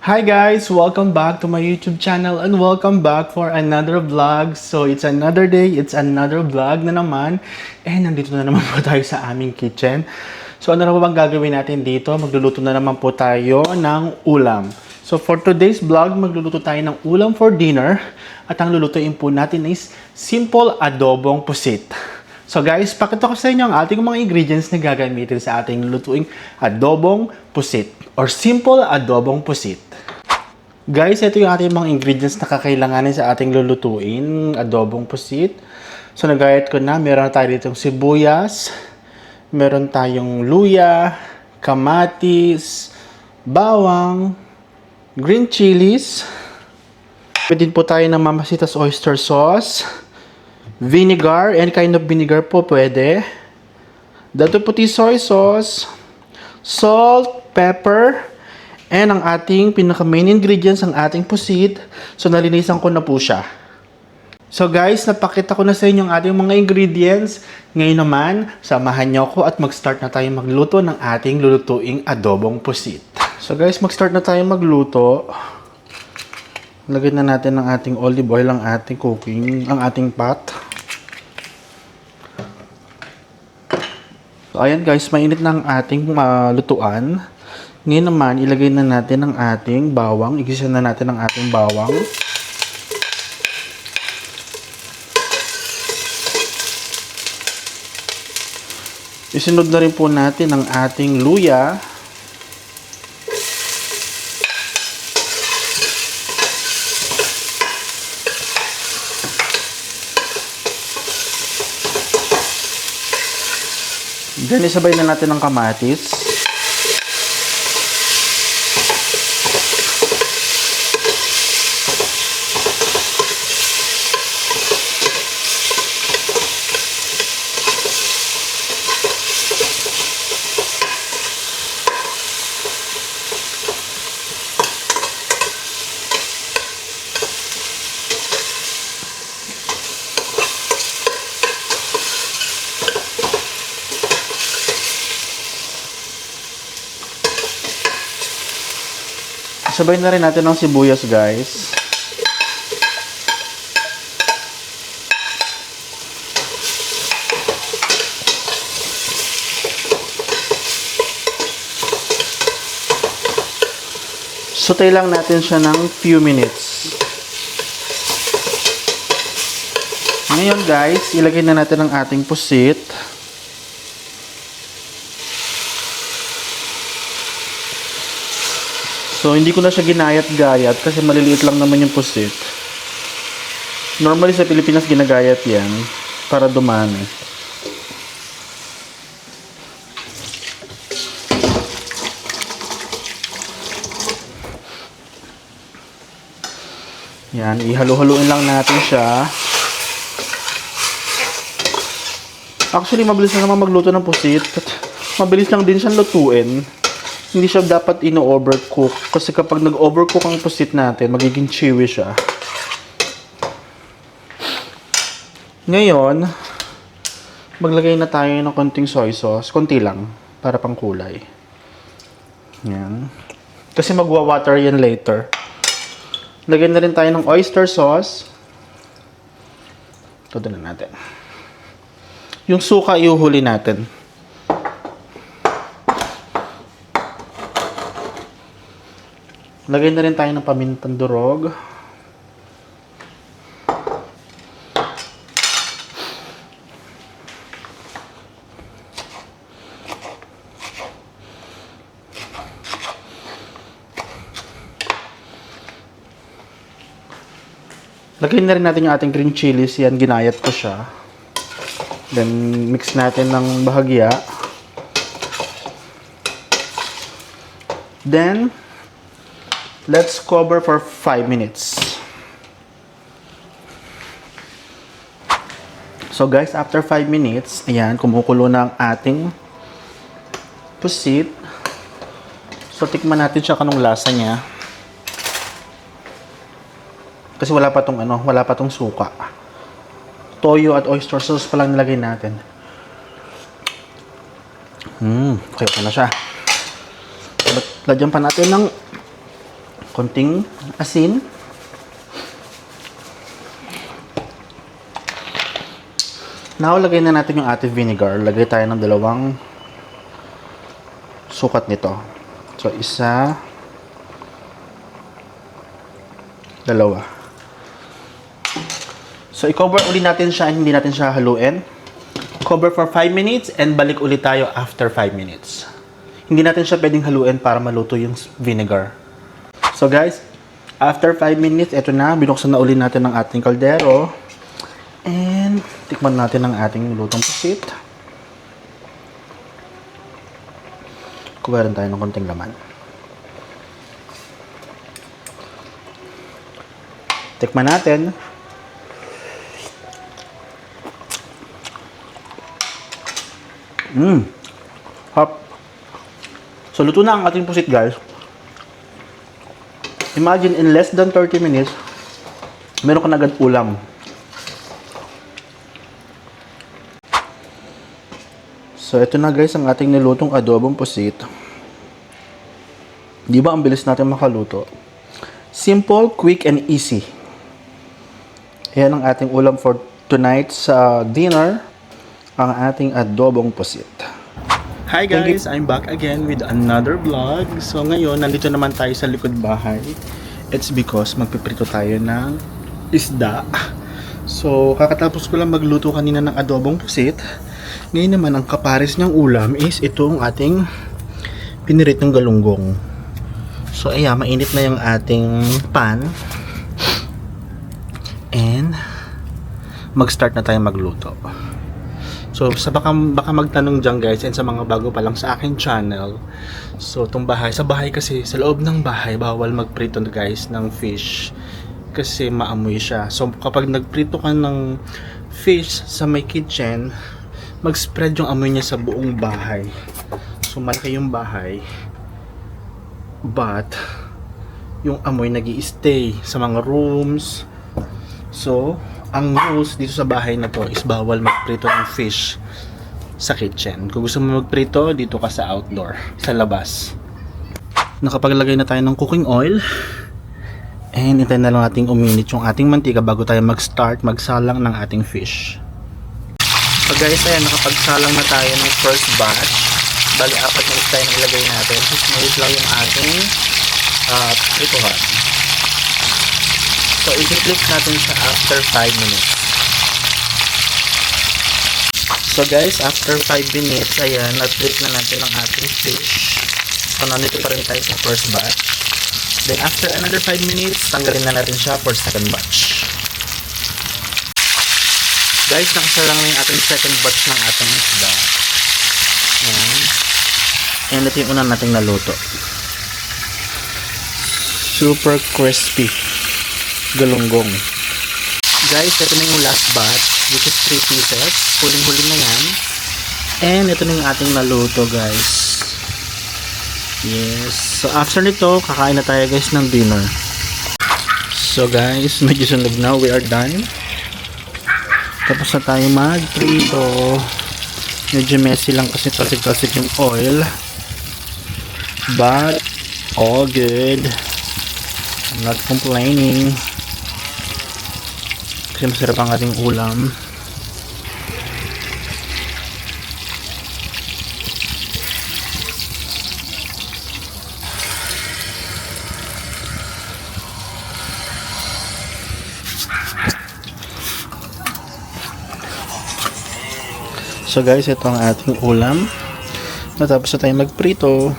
Hi guys! Welcome back to my YouTube channel and welcome back for another vlog. So it's another day, it's another vlog na naman. And nandito na naman po tayo sa aming kitchen. So ano na ba bang gagawin natin dito? Magluluto na naman po tayo ng ulam. So for today's vlog, magluluto tayo ng ulam for dinner. At ang lulutuin po natin is simple adobong pusit. So guys, pakita ko sa inyo ang ating mga ingredients na gagamitin sa ating lutuing adobong pusit or simple adobong pusit. Guys, ito yung ating mga ingredients na kakailanganin sa ating lulutuin adobong pusit. So nagayat ko na, meron tayo ditong sibuyas, meron tayong luya, kamatis, bawang, green chilies. Pwede din po tayo ng Mamacita's oyster sauce, vinegar, any kind of vinegar po pwede. Dato puti soy sauce, salt, pepper, and ang ating pinaka-main ingredients, ang ating pusit. So nalinisan ko na po siya. So guys, napakita ko na sa inyo ang ating mga ingredients. Ngayon naman, samahan niyo ako at mag-start na tayo magluto ng ating lulutuing adobong pusit. So guys, mag-start na tayo magluto. Lagyan na natin ng ating olive oil ang ating cooking, ang ating pot. So ayan guys, mainit na ang ating lutuan. Ngayon naman, ilagay na natin ang ating bawang. Igisa na natin ang ating bawang. Isunod na rin po natin ang ating luya. Then, isabay na natin ang kamatis. Sabay na rin natin ang sibuyas, guys. Saute lang natin siya ng few minutes. Ngayon, guys, ilagay na natin ang ating pusit. So, hindi ko na siya ginayat-gayat kasi maliliit lang naman yung pusit. Normally sa Pilipinas ginagayat yan para dumami. Yan, ihalo-haluin lang natin siya. Actually, mabilis na naman magluto ng pusit. Mabilis lang din siyang lutuin. Hindi siya dapat ino-overcook. Kasi kapag nag-overcook ang pusit natin, magiging chewy siya. Ngayon, maglagay na tayo ng konting soy sauce. Konti lang, para pang kulay. Yan. Kasi magwa-water yan later. Lagyan na rin tayo ng oyster sauce. Ito na natin. Yung suka, iuhuli natin. Lagay na rin tayo ng pamintang durog. Lagay na rin natin yung ating green chilies. Yan, ginayat ko siya. Then, mix natin ng bahagya. Then, let's cover for 5 minutes. So guys, after 5 minutes, ayan, kumukulo na ang ating pusit. So tikman natin siya kanong lasa niya. Kasi wala pa tong suka. Toyo at oyster sauce pa lang nilagay natin. Okay na siya. Lagyan pa natin ng konting asin. Now, lagay na natin yung ating vinegar. Lagay tayo ng 2 sukat nito. So, 1, 2. So, i-cover ulit natin siya, hindi natin siya haluin. Cover for 5 minutes and balik ulit tayo after 5 minutes. Hindi natin siya pwedeng haluin para maluto yung vinegar. So, guys, after 5 minutes, eto na, binuksan na ulit natin ang ating kaldero. And, tikman natin ang ating lutong pusit. Kuha rin tayo ng konting laman. Tikman natin. Hop. So, luto na ang ating pusit, guys. Imagine, in less than 30 minutes, meron ka na agad ulam. So, ito na guys ang ating nilutong adobong pusit. Di ba ang bilis natin makaluto? Simple, quick, and easy. Yan ang ating ulam for tonight sa dinner. Ang ating adobong pusit. Hi guys! I'm back again with another vlog. So, ngayon, nandito naman tayo sa likod bahay. It's because magpiprito tayo ng isda. So, kakatapos ko lang magluto kanina ng adobong pusit. Ngayon naman, ang kapares niyang ulam is itong ating piniritong galunggong. So, ayan, mainit na yung ating pan. And, mag-start na tayo magluto. So, baka magtanong dyan guys, and sa mga bago pa lang sa aking channel. So, itong bahay, sa bahay kasi, sa loob ng bahay, bawal magprito guys ng fish. Kasi maamoy siya. So, kapag nagprito ka ng fish sa may kitchen, mag-spread yung amoy niya sa buong bahay. So, malaki yung bahay. But, yung amoy nag-i-stay sa mga rooms. So, ang rules dito sa bahay na to is bawal magprito ng fish sa kitchen. Kung gusto mo magprito, dito ka sa outdoor, sa labas. Nakapaglagay na tayo ng cooking oil. And hintayin na lang natin uminit yung ating mantika bago tayo mag-start magsalang ng ating fish. So guys, ayan, nakapagsalang na tayo ng first batch. Bali, 4 na tayo na ilagay natin. Smooth lang yung ating prituhan. So, i-flip natin siya after 5 minutes. So guys, after 5 minutes, ayan, na-flip na natin ang ating fish. So, nandito pa rin tayo sa first batch. Then, after another 5 minutes, tanggalin na natin siya for second batch. Guys, nakasalang na yung ating second batch ng ating isda. Ayan. And ito yung unang nating naluto. Super crispy galunggong. Guys, ito na yung last batch, which is 3 pieces. Huling-huli na yan. And ito na yung ating naluto, guys. Yes. So, after nito, kakain na tayo, guys, ng dinner. So, guys, medyo sunog na. We are done. Tapos na tayo mag-prito. Medyo messy lang kasi tasik-tasik yung oil. But, all good. I'm not complaining. Kasi masarap ang ating ulam. So guys, ito ang ating ulam. Matapos na tayo magprito.